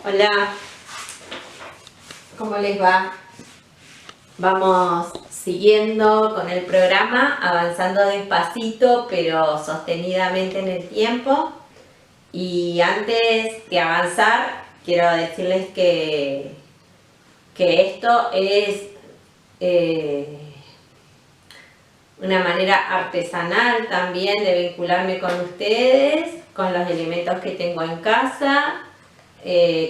Hola, ¿cómo les va? Vamos siguiendo con el programa, avanzando despacito pero sostenidamente en el tiempo. Y antes de avanzar, quiero decirles que esto es una manera artesanal también de vincularme con ustedes, con los elementos que tengo en casa,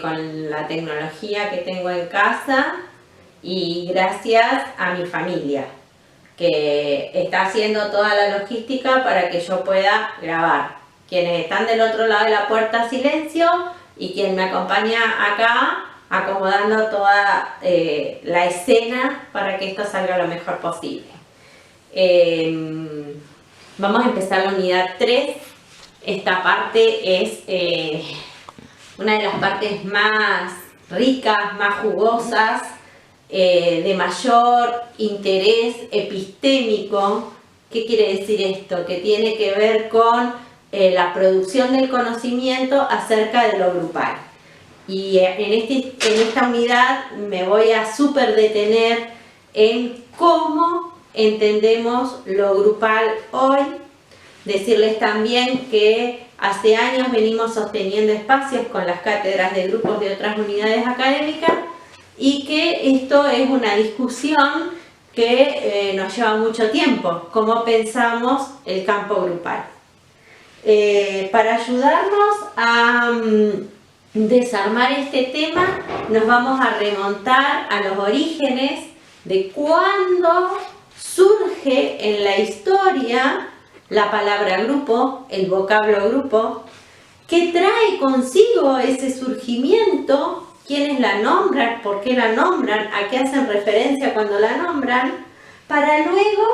con la tecnología que tengo en casa y gracias a mi familia que está haciendo toda la logística para que yo pueda grabar. Quienes están del otro lado de la puerta, silencio, y quien me acompaña acá acomodando toda la escena para que esto salga lo mejor posible. Vamos a empezar la unidad 3. Esta parte es una de las partes más ricas, más jugosas, de mayor interés epistémico. ¿Qué quiere decir esto? Que tiene que ver con la producción del conocimiento acerca de lo grupal. Y en esta unidad me voy a súper detener en cómo entendemos lo grupal hoy. Decirles también que hace años venimos sosteniendo espacios con las cátedras de grupos de otras unidades académicas y que esto es una discusión que nos lleva mucho tiempo, cómo pensamos el campo grupal. Para ayudarnos a desarmar este tema, nos vamos a remontar a los orígenes de cuándo surge en la historia la palabra grupo, el vocablo grupo, qué trae consigo ese surgimiento, quiénes la nombran, por qué la nombran, a qué hacen referencia cuando la nombran, para luego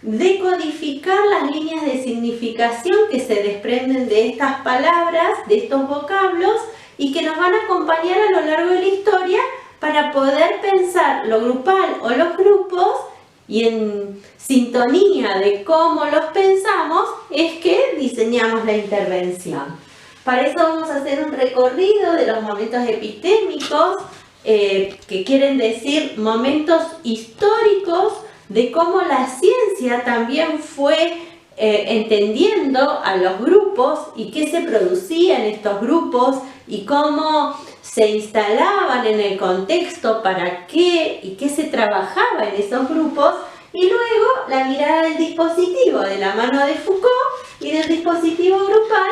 decodificar las líneas de significación que se desprenden de estas palabras, de estos vocablos, y que nos van a acompañar a lo largo de la historia para poder pensar lo grupal o los grupos, y en sintonía de cómo los pensamos es que diseñamos la intervención. Para eso vamos a hacer un recorrido de los momentos epistémicos, que quieren decir momentos históricos de cómo la ciencia también fue entendiendo a los grupos y qué se producía en estos grupos y cómo se instalaban en el contexto, para qué y qué se trabajaba en esos grupos, y luego la mirada del dispositivo de la mano de Foucault y del dispositivo grupal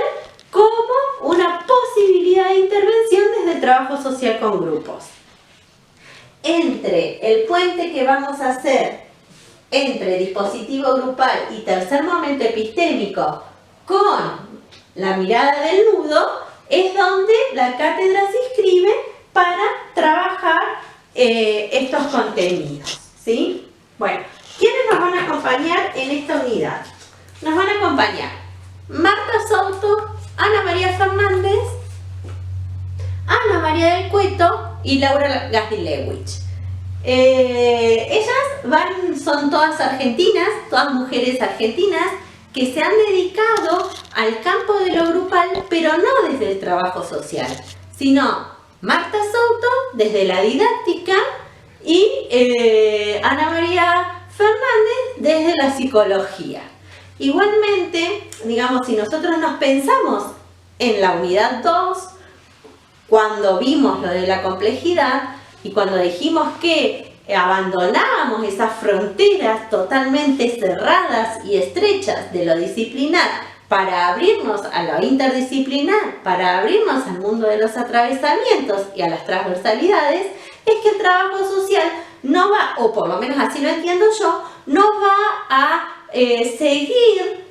como una posibilidad de intervención desde el trabajo social con grupos. Entre el puente que vamos a hacer entre dispositivo grupal y tercer momento epistémico con la mirada del nudo, es donde la cátedra se inscribe para trabajar estos contenidos, ¿sí? Bueno, ¿quiénes nos van a acompañar en esta unidad? Nos van a acompañar Marta Souto, Ana María Fernández, Ana María del Cueto y Laura Gazdilewicz. Ellas son todas argentinas, todas mujeres argentinas que se han dedicado al campo de lo grupal, pero no desde el trabajo social, sino Marta Souto desde la didáctica y Ana María Fernández desde la psicología. Igualmente, digamos, si nosotros nos pensamos en la unidad 2, cuando vimos lo de la complejidad y cuando dijimos que abandonábamos esas fronteras totalmente cerradas y estrechas de lo disciplinar para abrirnos a lo interdisciplinar, para abrirnos al mundo de los atravesamientos y a las transversalidades, es que el trabajo social no va, o por lo menos así lo entiendo yo, no va a seguir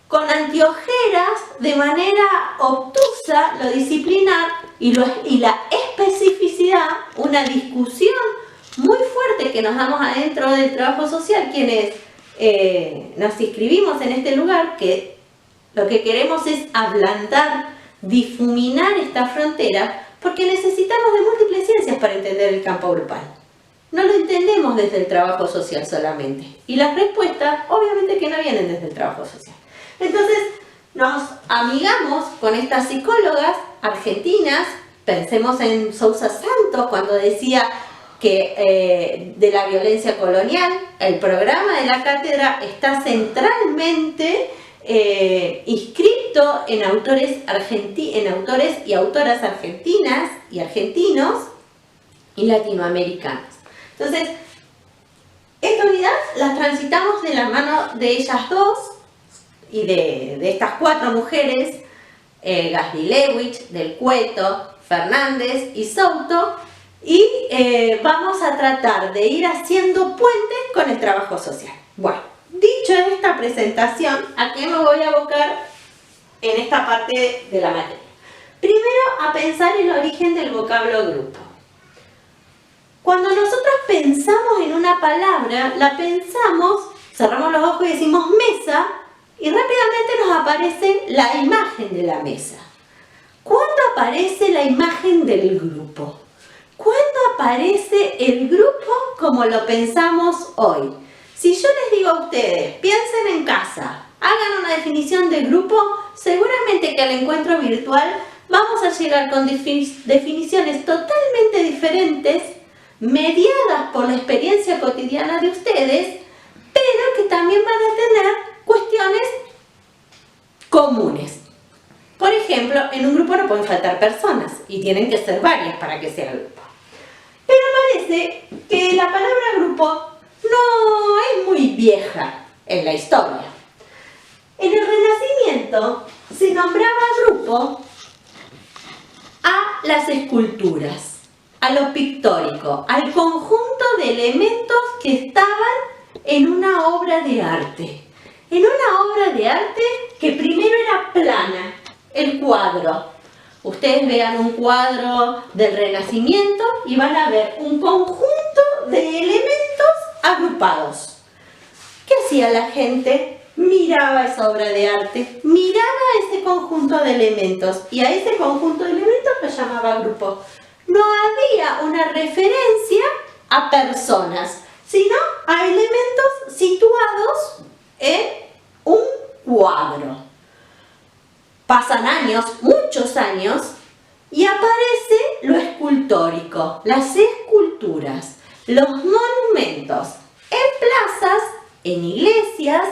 con anteojeras de manera obtusa lo disciplinar y la especificidad, una discusión muy fuerte que nos damos adentro del trabajo social, quienes nos inscribimos en este lugar, que lo que queremos es ablandar, difuminar esta frontera, porque necesitamos de múltiples ciencias para entender el campo grupal. No lo entendemos desde el trabajo social solamente. Y las respuestas, obviamente que no vienen desde el trabajo social. Entonces, nos amigamos con estas psicólogas argentinas. Pensemos en Sousa Santos cuando decía que de la violencia colonial. El programa de la cátedra está centralmente inscrito en autores y autoras argentinas y argentinos y latinoamericanos. Entonces, esta unidad la transitamos de la mano de ellas dos y de estas 4 mujeres, Gazdilewicz, Del Cueto, Fernández y Souto, y vamos a tratar de ir haciendo puentes con el trabajo social. Bueno, dicho esta presentación, ¿a qué me voy a abocar en esta parte de la materia? Primero, a pensar el origen del vocablo grupo. Cuando nosotros pensamos en una palabra, la pensamos, cerramos los ojos y decimos mesa, y rápidamente nos aparece la imagen de la mesa. ¿Cuándo aparece la imagen del grupo? ¿Cuándo aparece el grupo como lo pensamos hoy? Si yo les digo a ustedes, piensen en casa, hagan una definición de grupo, seguramente que al encuentro virtual vamos a llegar con definiciones totalmente diferentes, mediadas por la experiencia cotidiana de ustedes, pero que también van a tener cuestiones comunes. Por ejemplo, en un grupo no pueden faltar personas y tienen que ser varias para que sea grupo. Pero parece que la palabra grupo no es muy vieja en la historia. En el Renacimiento se nombraba grupo a las esculturas, a lo pictórico, al conjunto de elementos que estaban en una obra de arte. En una obra de arte que primero era plana, el cuadro. Ustedes vean un cuadro del Renacimiento y van a ver un conjunto de elementos agrupados. ¿Qué hacía la gente? Miraba esa obra de arte, miraba ese conjunto de elementos y a ese conjunto de elementos lo llamaba grupo. No había una referencia a personas, sino a elementos situados en un cuadro. Pasan años, muchos años, y aparece lo escultórico, las esculturas, los monumentos en plazas, en iglesias,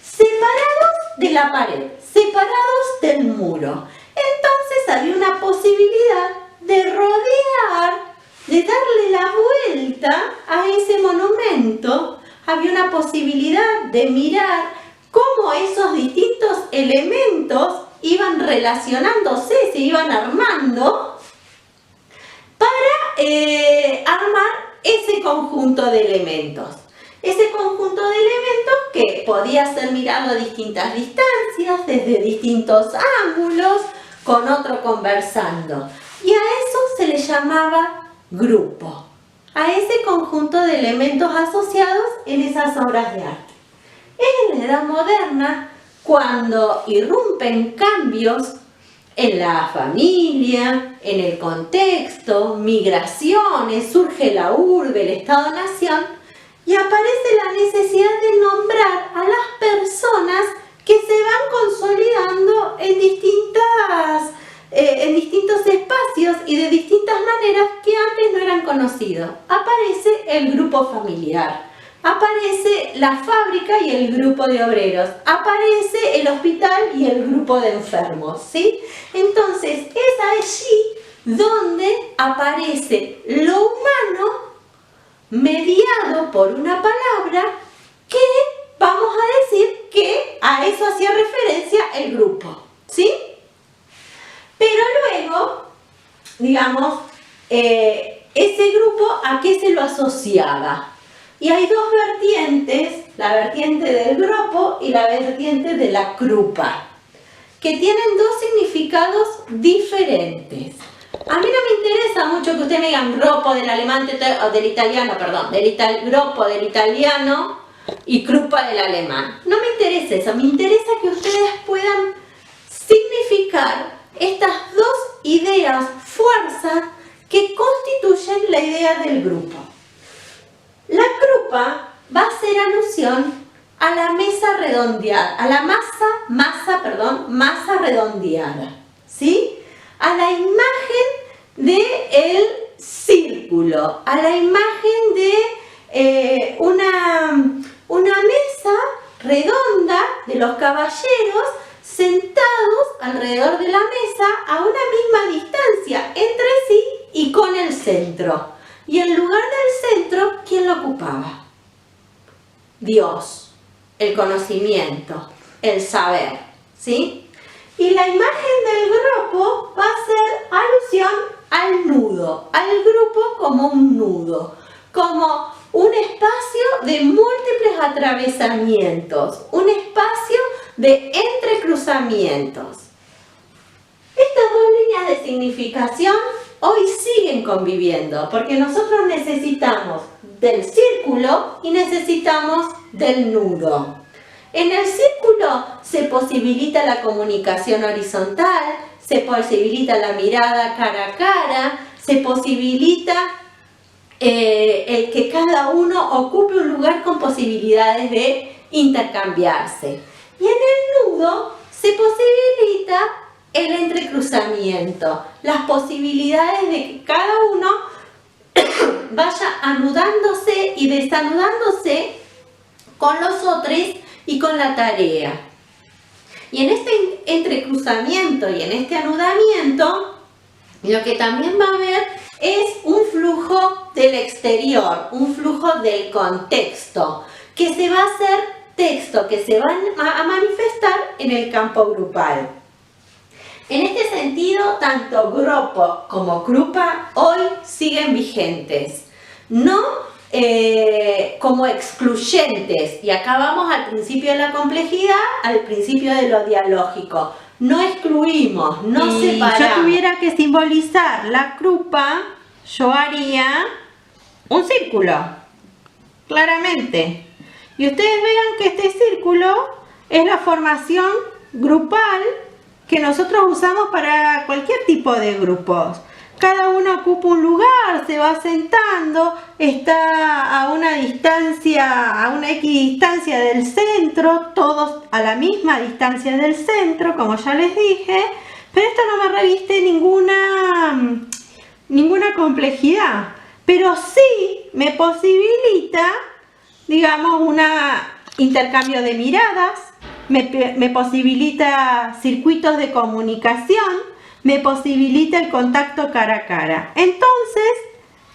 separados de la pared, separados del muro. Entonces había una posibilidad de rodear, de darle la vuelta a ese monumento. Había una posibilidad de mirar cómo esos distintos elementos iban relacionándose, se iban armando para armar ese conjunto de elementos. Ese conjunto de elementos que podía ser mirado a distintas distancias, desde distintos ángulos, con otro conversando. Y a eso se le llamaba grupo, a ese conjunto de elementos asociados en esas obras de arte. En la Edad Moderna, cuando irrumpen cambios en la familia, en el contexto, migraciones, surge la urbe, el Estado-Nación, y aparece la necesidad de nombrar a las personas que se van consolidando en distintos espacios y de distintas maneras que antes no eran conocidos. Aparece el grupo familiar. Aparece la fábrica y el grupo de obreros, aparece el hospital y el grupo de enfermos, ¿sí? Entonces es allí donde aparece lo humano mediado por una palabra que vamos a decir que a eso hacía referencia el grupo, ¿sí? Pero luego, digamos, ese grupo, ¿a qué se lo asociaba? Y hay dos vertientes, la vertiente del grupo y la vertiente de la grupa, que tienen dos significados diferentes. A mí no me interesa mucho que ustedes me digan grupo del alemán o del italiano, perdón, grupo del italiano y grupa del alemán. No me interesa eso, me interesa que ustedes puedan significar estas dos ideas, fuerzas, que constituyen la idea del grupo. La grupa va a hacer alusión a la mesa redondeada, a la masa redondeada, ¿sí? A a la imagen del círculo, a la imagen de una mesa redonda de los caballeros sentados alrededor de la mesa a una misma distancia entre sí y con el centro. Y en lugar del centro, ¿quién lo ocupaba? Dios, el conocimiento, el saber, ¿sí? Y la imagen del grupo va a ser alusión al nudo, al grupo como un nudo, como un espacio de múltiples atravesamientos, un espacio de entrecruzamientos. Estas dos líneas de significación hoy siguen conviviendo porque nosotros necesitamos del círculo y necesitamos del nudo. En el círculo se posibilita la comunicación horizontal, se posibilita la mirada cara a cara, se posibilita el que cada uno ocupe un lugar con posibilidades de intercambiarse. Y en el nudo se posibilita el entrecruzamiento, las posibilidades de que cada uno vaya anudándose y desanudándose con los otros y con la tarea. Y en este entrecruzamiento y en este anudamiento, lo que también va a haber es un flujo del exterior, un flujo del contexto, que se va a hacer texto, que se va a manifestar en el campo grupal. En este sentido, tanto grupo como grupa hoy siguen vigentes, no como excluyentes, y acá vamos al principio de la complejidad, al principio de lo dialógico. No excluimos, no separamos. Si yo tuviera que simbolizar la grupa, yo haría un círculo, claramente. Y ustedes vean que este círculo es la formación grupal que nosotros usamos para cualquier tipo de grupos. Cada uno ocupa un lugar, se va sentando, está a una distancia, a una equidistancia del centro, todos a la misma distancia del centro, como ya les dije, pero esto no me reviste ninguna complejidad, pero sí me posibilita, digamos, un intercambio de miradas, me posibilita circuitos de comunicación, me posibilita el contacto cara a cara. Entonces,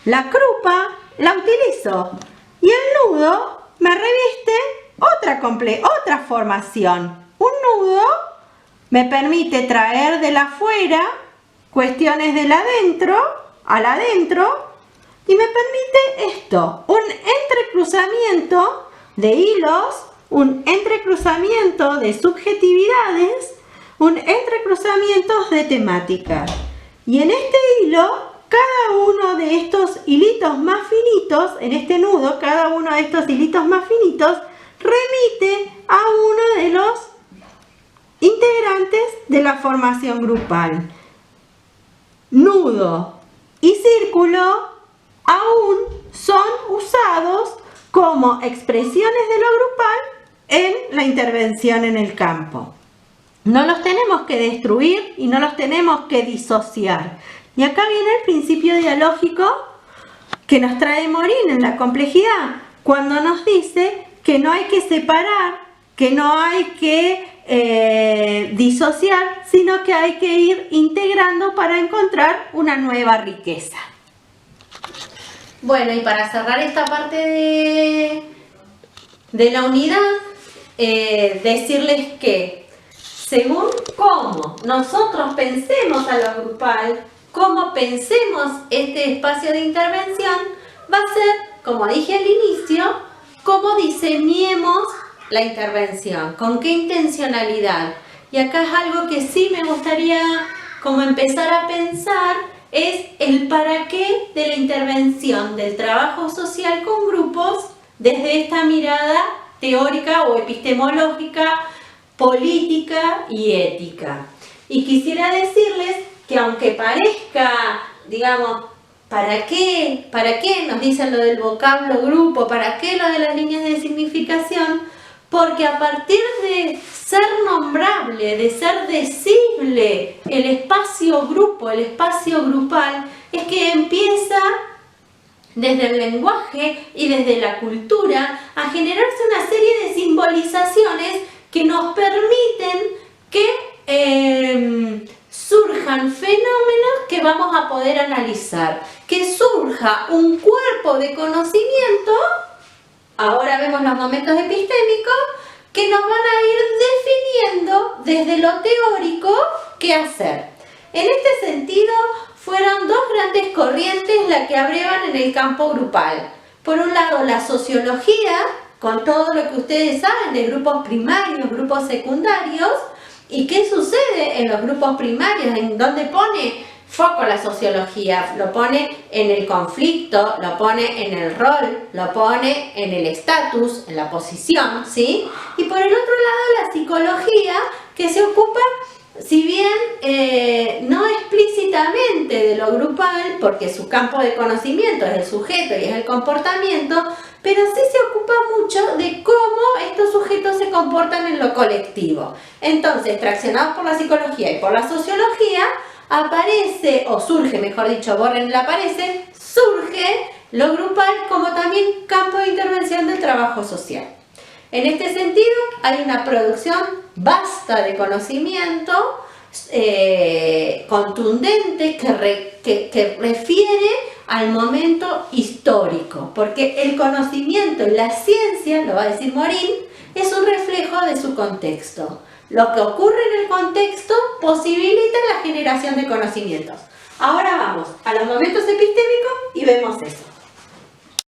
la grupa la utilizo y el nudo me reviste otra formación. Un nudo me permite traer de la afuera cuestiones del adentro al adentro y me permite esto, un entrecruzamiento de hilos, un entrecruzamiento de subjetividades, un entrecruzamiento de temáticas. Y en este hilo, cada uno de estos hilitos más finitos, en este nudo, cada uno de estos hilitos más finitos remite a uno de los integrantes de la formación grupal. Nudo y círculo aún son usados como expresiones de lo grupal en la intervención en el campo. No los tenemos que destruir y no los tenemos que disociar. Y acá viene el principio dialógico que nos trae Morín en la complejidad, cuando nos dice que no hay que separar, que no hay que disociar, sino que hay que ir integrando para encontrar una nueva riqueza. Bueno, y para cerrar esta parte de la unidad, decirles que según cómo nosotros pensemos a lo grupal, cómo pensemos este espacio de intervención, va a ser, como dije al inicio, cómo diseñemos la intervención, con qué intencionalidad. Y acá es algo que sí me gustaría como empezar a pensar, es el para qué de la intervención del trabajo social con grupos desde esta mirada teórica o epistemológica, política y ética. Y quisiera decirles que aunque parezca, digamos, ¿para qué? ¿Para qué nos dicen lo del vocablo grupo? ¿Para qué lo de las líneas de significación? porque a partir de ser nombrable, de ser decible el espacio grupo, el espacio grupal, es que empieza desde el lenguaje y desde la cultura a generarse una serie de simbolizaciones que nos permiten que surjan fenómenos que vamos a poder analizar, que surja un cuerpo de conocimiento. Ahora vemos los momentos epistémicos que nos van a ir definiendo desde lo teórico qué hacer. En este sentido, fueron dos grandes corrientes las que abrieron en el campo grupal. Por un lado, la sociología, con todo lo que ustedes saben de grupos primarios, grupos secundarios, y qué sucede en los grupos primarios, en donde pone foco la sociología, lo pone en el conflicto, lo pone en el rol, lo pone en el estatus, en la posición, ¿sí? Y por el otro lado, la psicología, que se ocupa, si bien no explícitamente de lo grupal, porque su campo de conocimiento es el sujeto y es el comportamiento, pero sí se ocupa mucho de cómo estos sujetos se comportan en lo colectivo. Entonces, traccionados por la psicología y por la sociología, aparece, o surge, mejor dicho, borren el aparece, surge lo grupal como también campo de intervención del trabajo social. En este sentido, hay una producción vasta de conocimiento, contundente, que refiere al momento histórico, porque el conocimiento y la ciencia, lo va a decir Morín, es un reflejo de su contexto. Lo que ocurre en el contexto posibilita la generación de conocimientos. Ahora vamos a los momentos epistémicos y vemos eso.